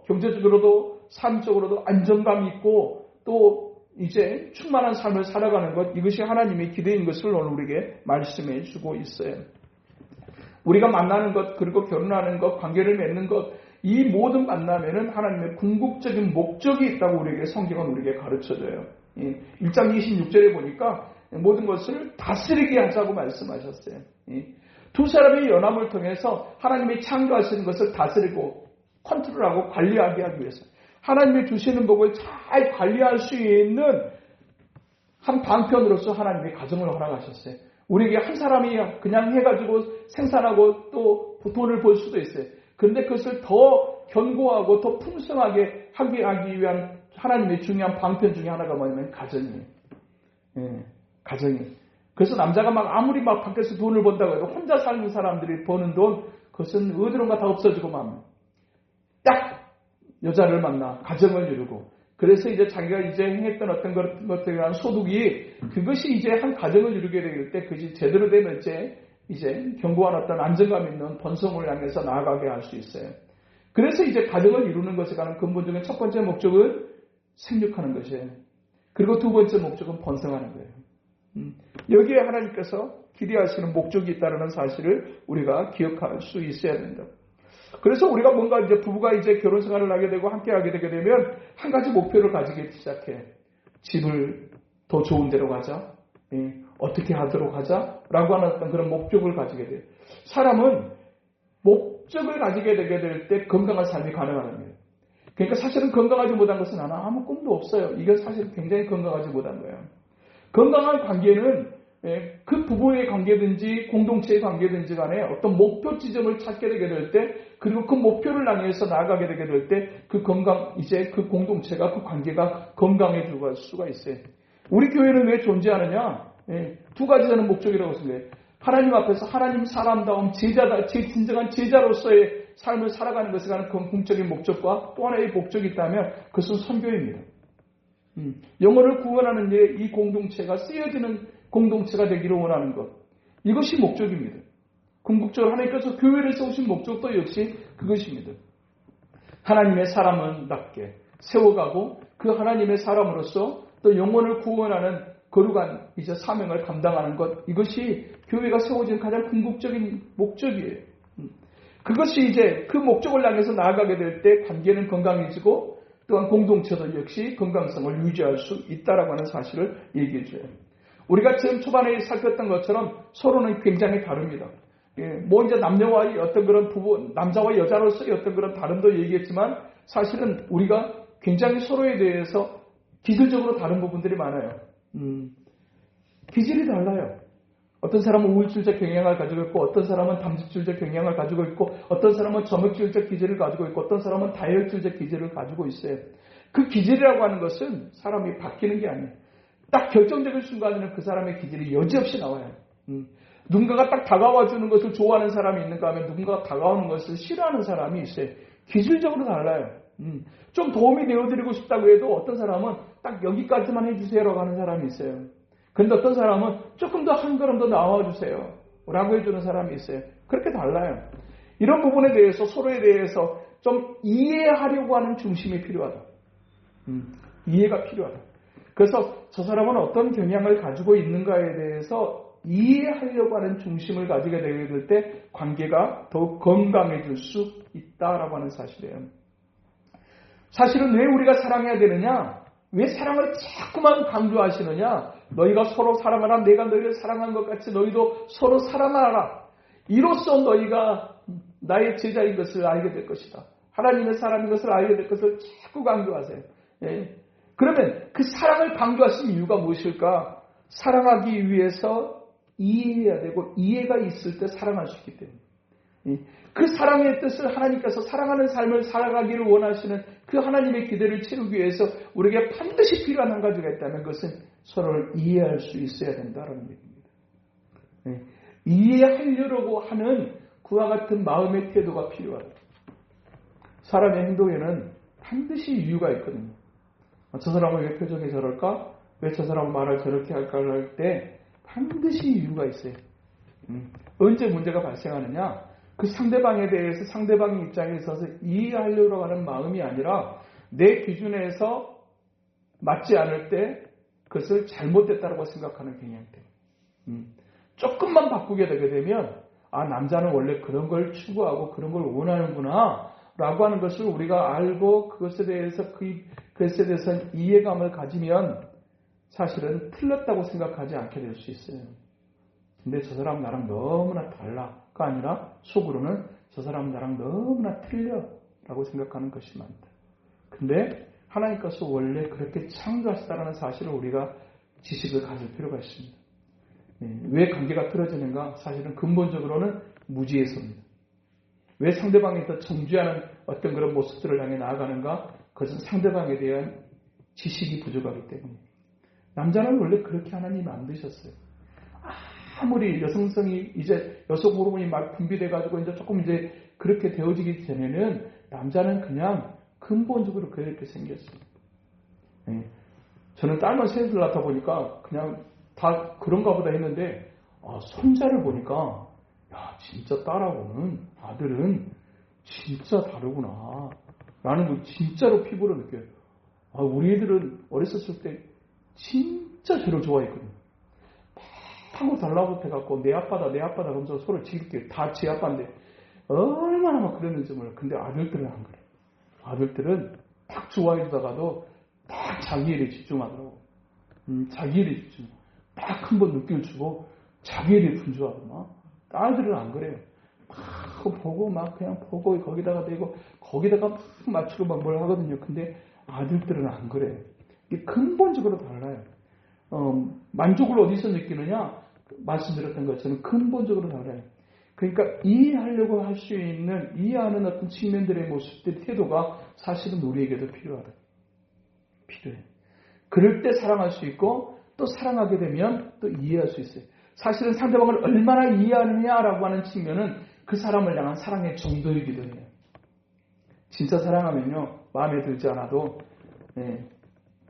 Speaker 1: 경제적으로도 삶적으로도 안정감 있고 또 이제 충만한 삶을 살아가는 것. 이것이 하나님의 기대인 것을 오늘 우리에게 말씀해 주고 있어요. 우리가 만나는 것, 그리고 결혼하는 것, 관계를 맺는 것, 이 모든 만남에는 하나님의 궁극적인 목적이 있다고 우리에게 성경은 우리에게 가르쳐줘요. 1장 26절에 보니까 모든 것을 다스리게 하자고 말씀하셨어요. 두 사람의 연합을 통해서 하나님이 창조하시는 것을 다스리고 컨트롤하고 관리하게 하기 위해서 하나님이 주시는 복을 잘 관리할 수 있는 한 방편으로서 하나님의 가정을 허락하셨어요. 우리에게 한 사람이 그냥 해가지고 생산하고 또 돈을 벌 수도 있어요. 그런데 그것을 더 견고하고 더 풍성하게 하기 위한 하나님의 중요한 방편 중에 하나가 뭐냐면 가정이에요. 가정이. 그래서 남자가 아무리 밖에서 돈을 번다고 해도 혼자 사는 사람들이 버는 돈, 그것은 어디론가 다 없어지고 맙니다. 딱 여자를 만나 가정을 이루고, 그래서 이제 자기가 이제 행했던 어떤 것들에 대한 소득이 그것이 이제 한 가정을 이루게 될 때 그것이 제대로 되면 이제 견고한 어떤 안정감 있는 번성을 향해서 나아가게 할 수 있어요. 그래서 이제 가정을 이루는 것에 관한 근본적인 첫 번째 목적은 생육하는 것이에요. 그리고 두 번째 목적은 번성하는 거예요. 여기에 하나님께서 기대하시는 목적이 있다는 사실을 우리가 기억할 수 있어야 된다. 그래서 우리가 뭔가 이제 부부가 이제 결혼 생활을 하게 되고 함께 하게 되게 되면 한 가지 목표를 가지기 시작해. 집을 더 좋은 데로 가자. 어떻게 하도록 하자라고 하는 어떤 그런 목적을 가지게 돼요. 사람은 목적을 가지게 되게 될 때 건강한 삶이 가능하는 거예요. 그러니까 사실은 건강하지 못한 것은 아무 꿈도 없어요. 이건 사실 굉장히 건강하지 못한 거예요. 건강한 관계는 그 부부의 관계든지 공동체의 관계든지 간에 어떤 목표 지점을 찾게 되게 될 때, 그리고 그 목표를 향해서 나아가게 되게 될 때 그 이제 그 공동체가, 그 관계가 건강해질 수가 있어요. 우리 교회는 왜 존재하느냐? 두 가지 되는 목적이라고 생각해요. 하나님 앞에서 하나님 사람다운 제자다, 진정한 제자로서의 삶을 살아가는 것에 관한 궁극적인 목적과 또 하나의 목적이 있다면 그것은 선교입니다. 영혼을 구원하는 데 이 공동체가 쓰여지는 공동체가 되기를 원하는 것. 이것이 목적입니다. 궁극적으로 하나님께서 교회를 세우신 목적도 역시 그것입니다. 하나님의 사람답게 세워가고 그 하나님의 사람으로서 또 영혼을 구원하는 거룩한 이제 사명을 감당하는 것. 이것이 교회가 세워진 가장 궁극적인 목적이에요. 그것이 이제 그 목적을 향해서 나아가게 될 때 관계는 건강해지고 또한 공동체도 역시 건강성을 유지할 수 있다라고 하는 사실을 얘기해 줘요. 우리가 지금 초반에 살폈던 것처럼 서로는 굉장히 다릅니다. 뭐 이제 남녀와의 어떤 그런 부부, 남자와 여자로서의 어떤 그런 다름도 얘기했지만 사실은 우리가 굉장히 서로에 대해서 기질적으로 다른 부분들이 많아요. 기질이 달라요. 어떤 사람은 우울증적 경향을 가지고 있고, 어떤 사람은 담즙증적 경향을 가지고 있고, 어떤 사람은 점액질적 기질을 가지고 있고, 어떤 사람은 다혈질적 기질을 가지고 있어요. 그 기질이라고 하는 것은 사람이 바뀌는 게 아니에요. 딱 결정적인 순간에는 그 사람의 기질이 여지없이 나와요. 누군가가 딱 다가와 주는 것을 좋아하는 사람이 있는가 하면 누군가가 다가오는 것을 싫어하는 사람이 있어요. 기질적으로 달라요. 좀 도움이 되어드리고 싶다고 해도 어떤 사람은 딱 여기까지만 해주세요라고 하는 사람이 있어요. 그런데 어떤 사람은 조금 더 한 걸음 더 나와주세요 라고 해주는 사람이 있어요. 그렇게 달라요. 이런 부분에 대해서 서로에 대해서 좀 이해하려고 하는 중심이 필요하다. 이해가 필요하다. 그래서 저 사람은 어떤 경향을 가지고 있는가에 대해서 이해하려고 하는 중심을 가지게 될 때 관계가 더욱 건강해질 수 있다라고 하는 사실이에요. 사실은 왜 우리가 사랑해야 되느냐? 왜 사랑을 자꾸만 강조하시느냐? 너희가 서로 사랑하라. 내가 너희를 사랑한 것 같이 너희도 서로 사랑하라. 이로써 너희가 나의 제자인 것을 알게 될 것이다. 하나님의 사람인 것을 알게 될 것을 자꾸 강조하세요. 예. 그러면 그 사랑을 강조하신 이유가 무엇일까? 사랑하기 위해서 이해해야 되고 이해가 있을 때 사랑할 수 있기 때문에 그 사랑의 뜻을 하나님께서 사랑하는 삶을 살아가기를 원하시는 그 하나님의 기대를 채우기 위해서 우리에게 반드시 필요한 한 가지가 있다면 그것은 서로를 이해할 수 있어야 된다는 얘기입니다. 이해하려고 하는 그와 같은 마음의 태도가 필요하다. 사람의 행동에는 반드시 이유가 있거든요. 저 사람은 왜 표정이 저럴까? 왜 저 사람은 말을 저렇게 할까? 할 때 반드시 이유가 있어요. 언제 문제가 발생하느냐? 그 상대방에 대해서 상대방의 입장에 있어서 이해하려고 하는 마음이 아니라 내 기준에서 맞지 않을 때 그것을 잘못됐다고 생각하는 경향 때문에 조금만 바꾸게 되게 되면 남자는 원래 그런 걸 추구하고 그런 걸 원하는구나 라고 하는 것을 우리가 알고 그것에 대해서 이해감을 가지면 사실은 틀렸다고 생각하지 않게 될 수 있어요. 근데 저 사람 나랑 너무나 달라가 아니라 속으로는 저 사람 나랑 너무나 틀려 라고 생각하는 것이 많다. 근데 하나님께서 원래 그렇게 창조하시다라는 사실을 우리가 지식을 가질 필요가 있습니다. 왜 관계가 틀어지는가? 사실은 근본적으로는 무지에서입니다. 왜 상대방이 더 정죄하는 어떤 그런 모습들을 향해 나아가는가? 그것은 상대방에 대한 지식이 부족하기 때문에. 남자는 원래 그렇게 하나님이 만드셨어요. 아무리 여성성이 이제 여성 호르몬이 막 분비돼가지고 이제 조금 이제 그렇게 되어지기 전에는 남자는 그냥 근본적으로 그렇게 생겼어요. 저는 딸만 셋을 낳다 보니까 그냥 다 그런가 보다 했는데 손자를 보니까 진짜 딸하고는 아들은 진짜 다르구나 라는 걸 진짜로 피부로 느껴요. 우리 애들은 어렸을 때 진짜 저를 좋아했거든요. 하고 달라붙어갖고 내 아빠다 그러면서 서로 지킬게요. 다 지 아빠인데 얼마나 막 그랬는지 몰라요. 근데 아들들은 안 그래요. 아들들은 딱 좋아해주다가도 딱 자기 일에 집중하더라고. 자기 일에 집중. 딱 한 번 느낄 주고 자기 일에 분주하구나. 딸들은 안 그래요. 막 보고 막 그냥 보고 거기다가 대고 거기다가 막 맞추고 막 뭘 하거든요. 근데 아들들은 안 그래요. 이게 근본적으로 달라요. 만족을 어디서 느끼느냐? 말씀드렸던 것처럼 근본적으로 달라요. 그러니까 이해하려고 할 수 있는 이해하는 어떤 측면들의 모습들, 태도가 사실은 우리에게도 필요하다. 필요해. 그럴 때 사랑할 수 있고 또 사랑하게 되면 또 이해할 수 있어요. 사실은 상대방을 얼마나 이해하느냐라고 하는 측면은 그 사람을 향한 사랑의 정도이기도 해요. 진짜 사랑하면요. 마음에 들지 않아도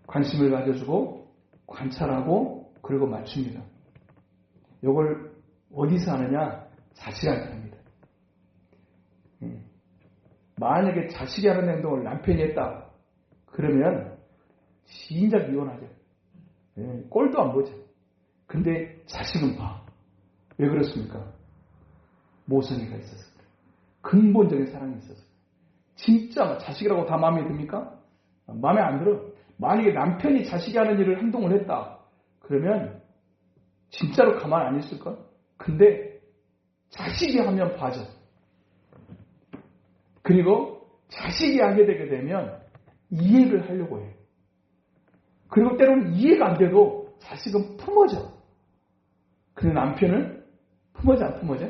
Speaker 1: 관심을 가져주고 관찰하고 그리고 맞춥니다. 이걸 어디서 하느냐? 자식한테 합니다. 만약에 자식이 하는 행동을 남편이 했다. 그러면 진작 이혼하죠. 꼴도 안 보죠. 근데 자식은 봐. 왜 그렇습니까? 모성애가 있어서 그래요. 근본적인 사랑이 있어서. 진짜 자식이라고 다 마음에 듭니까? 마음에 안 들어. 만약에 남편이 자식이 하는 일을 행동을 했다. 그러면 진짜로 가만 안 있을까? 근데 자식이 하면 봐줘. 그리고 자식이 하게 되게 되면 이해를 하려고 해요. 그리고 때로는 이해가 안 돼도 자식은 품어져. 근데 남편은 품어져 안 품어져?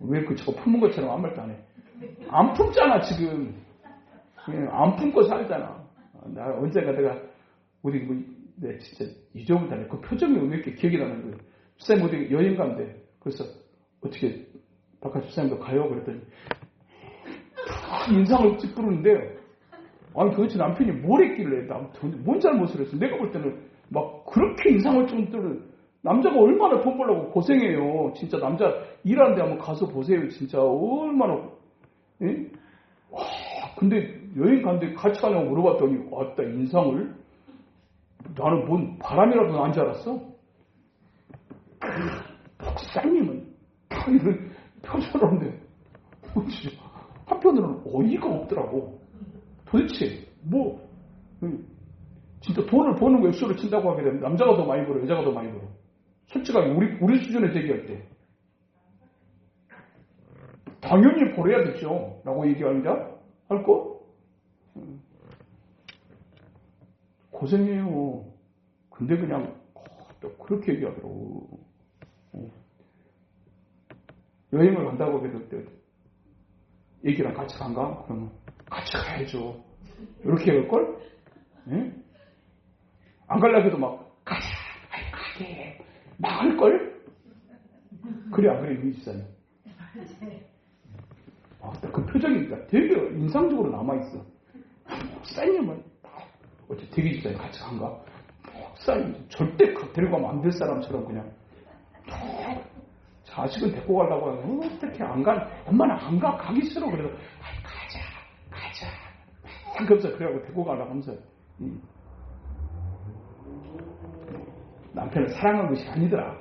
Speaker 1: 왜 저거 품은 것처럼 아무 말도 안 해? 안 품잖아 지금. 안 품고 살잖아. 나 언젠가 내가 우리 진짜 잊어버렸다네. 그 표정이 왜 이렇게 기억이 나는 거예요? 쌤 어디 여행 간대. 그래서 어떻게 바깥 집사님도 가요? 그랬더니 인상을 찌푸르는데 아니 도대체 남편이 뭘 했길래 뭔 잘못을 했어. 내가 볼 때는 막 그렇게 인상을 찌푸르는 남자가 얼마나 돈 벌려고 고생해요. 진짜 남자 일하는데 한번 가서 보세요. 진짜 얼마나. 예? 와, 근데 여행 갔는데 같이 가냐고 물어봤더니 왔다 인상을 나는 뭔 바람이라도 난 줄 알았어. 목사님은 이런 표정을 하는데 한편으로는 어이가 없더라고. 도대체 뭐 진짜 돈을 버는 거 액수를 친다고 하게 되면 남자가 더 많이 벌어 여자가 더 많이 벌어. 솔직하게 우리 수준에 대기할 때 당연히 벌어야 되죠 라고 얘기합니다. 할 거? 고생해요. 근데 그냥 또 그렇게 얘기하더라고. 여행을 간다고 해도 때 얘기랑 같이 간가? 그러면 같이 가야죠. 이렇게 할걸? 예? 안 가려고 해도 막 가자. 아이 가게. 막 할걸? 그래 안 그래 유지사님? 그 표정이 되게 인상적으로 남아있어. 목사님은 어째 되게 집사님 같이 간가? 목사님 절대 데리고 가면 안 될 사람처럼 그냥 자식은 데리고 가려고 하면 어떻게 안 가? 엄마는 안 가? 가기 싫어. 그래서 아이 가자. 그러면서 그래갖고 데리고 가려고 하면서 남편을 사랑한 것이 아니더라.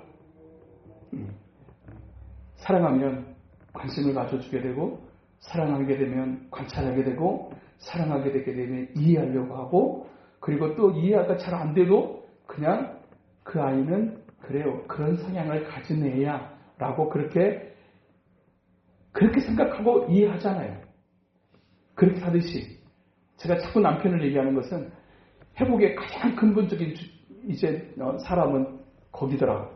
Speaker 1: 사랑하면 관심을 가져주게 되고 사랑하게 되면 관찰하게 되고 사랑하게 되게 되면 이해하려고 하고 그리고 또 이해가 잘 안 돼도 그냥 그 아이는 그래요. 그런 성향을 가진 애야 라고 그렇게 생각하고 이해하잖아요. 그렇게 하듯이 제가 자꾸 남편을 얘기하는 것은 회복의 가장 근본적인 사람은 거기더라.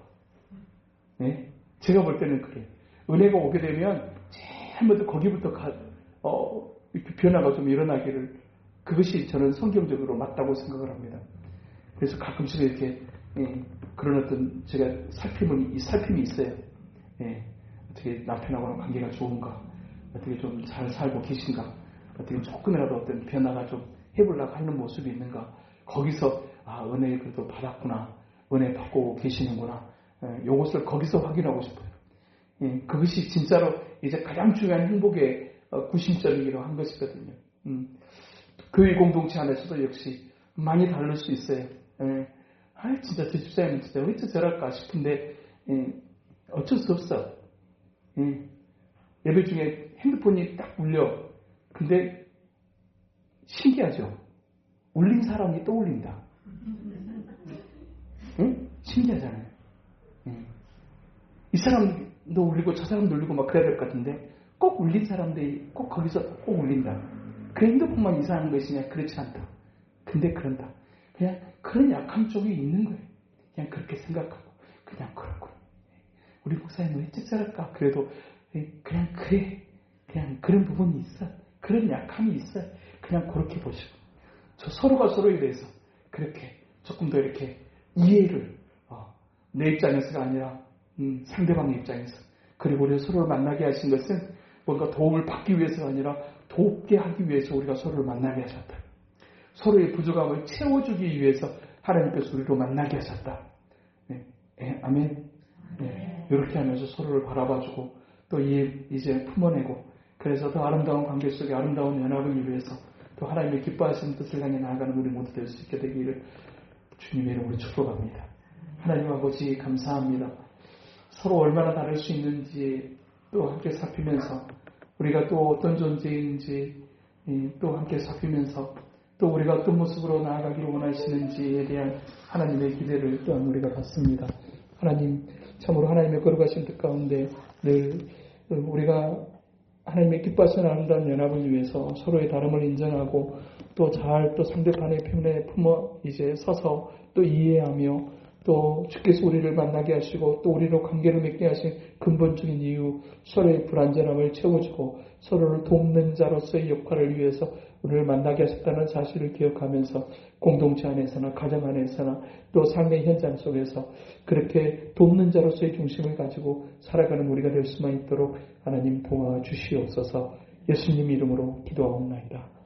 Speaker 1: 네? 제가 볼 때는 그래. 은혜가 오게 되면 제일 먼저 거기부터 이렇게 변화가 좀 일어나기를 그것이 저는 성경적으로 맞다고 생각을 합니다. 그래서 가끔씩 이렇게 그런 어떤 제가 살핌이 있어요. 어떻게 남편하고는 관계가 좋은가, 어떻게 좀 잘 살고 계신가, 어떻게 조금이라도 어떤 변화가 좀 해보려고 하는 모습이 있는가. 거기서 은혜 그래도 받았구나, 은혜 받고 계시는구나. 이것을 거기서 확인하고 싶어요. 그것이 진짜로 이제 가장 중요한 행복의 구심점이기도 한 것이거든요. 교회 공동체 안에서도 역시 많이 다를 수 있어요. 진짜 저 집사님은 진짜 어째 저럴까 싶은데 어쩔 수 없어. 예배 중에 핸드폰이 딱 울려. 근데 신기하죠. 울린 사람이 또 울린다. 신기하잖아요. 이 사람도 울리고 저 사람도 울리고 막 그래야 될 것 같은데 꼭 울린 사람들이 꼭 거기서 꼭 울린다. 그 핸드폰만 이상한 것이냐? 그렇지 않다. 근데 그런다. 그냥 그런 약한 쪽이 있는 거예요. 그냥 그렇게 생각하고 그냥 그렇고 우리 목사님은 왜 찝짤할까? 그래도 그냥 그래. 그냥 그런 부분이 있어. 그런 약함이 있어. 그냥 그렇게 보시고 서로가 서로에 대해서 그렇게 조금 더 이렇게 이해를 내 입장에서가 아니라 상대방의 입장에서 그리고 우리가 서로를 만나게 하신 것은 뭔가 도움을 받기 위해서가 아니라 돕게 하기 위해서 우리가 서로를 만나게 하셨다. 서로의 부족함을 채워주기 위해서 하나님께서 우리로 만나게 하셨다. 아멘. 이렇게 하면서 서로를 바라봐주고 또 이제 품어내고 그래서 더 아름다운 관계 속에 아름다운 연합을 위해서 또 하나님의 기뻐하시는 뜻을 향해 나아가는 우리 모두 될 수 있게 되기를 주님의 이름으로 축복합니다. 하나님 아버지 감사합니다. 서로 얼마나 다를 수 있는지 또 함께 살피면서 우리가 또 어떤 존재인지 또 함께 살피면서 또 우리가 어떤 모습으로 나아가기를 원하시는지에 대한 하나님의 기대를 또한 우리가 받습니다. 하나님 참으로 하나님의 거룩하신 뜻 가운데 늘 우리가 하나님의 기뻐하시는 아름다운 연합을 위해서 서로의 다름을 인정하고 또 잘 또 상대편의 편에 품어 이제 서서 또 이해하며
Speaker 3: 또 주께서 우리를 만나게 하시고 또 우리로 관계를 맺게 하신 근본적인 이유, 서로의 불완전함을 채워주고 서로를 돕는 자로서의 역할을 위해서 우리를 만나게 하셨다는 사실을 기억하면서 공동체 안에서나 가정 안에서나 또 삶의 현장 속에서 그렇게 돕는 자로서의 중심을 가지고 살아가는 우리가 될 수만 있도록 하나님 도와주시옵소서. 예수님 이름으로 기도하옵나이다.